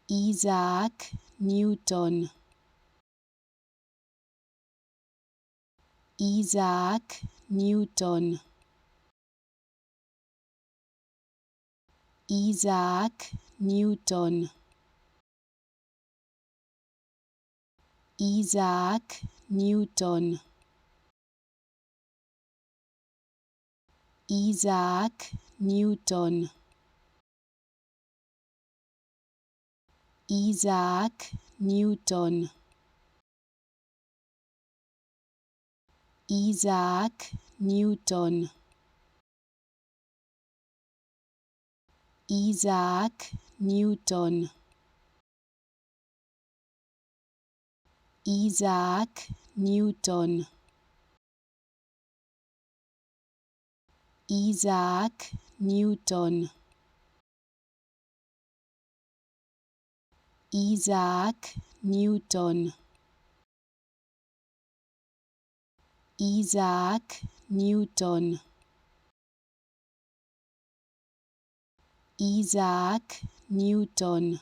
Isaac Newton. Isaac Newton. Isaac Newton. Isaac Newton. Isaac Newton. Isaac Newton. Isaac Newton. Isaac Newton. Isaac Newton. Isaac Newton. Isaac Newton. Isaac Newton. Isaac Newton.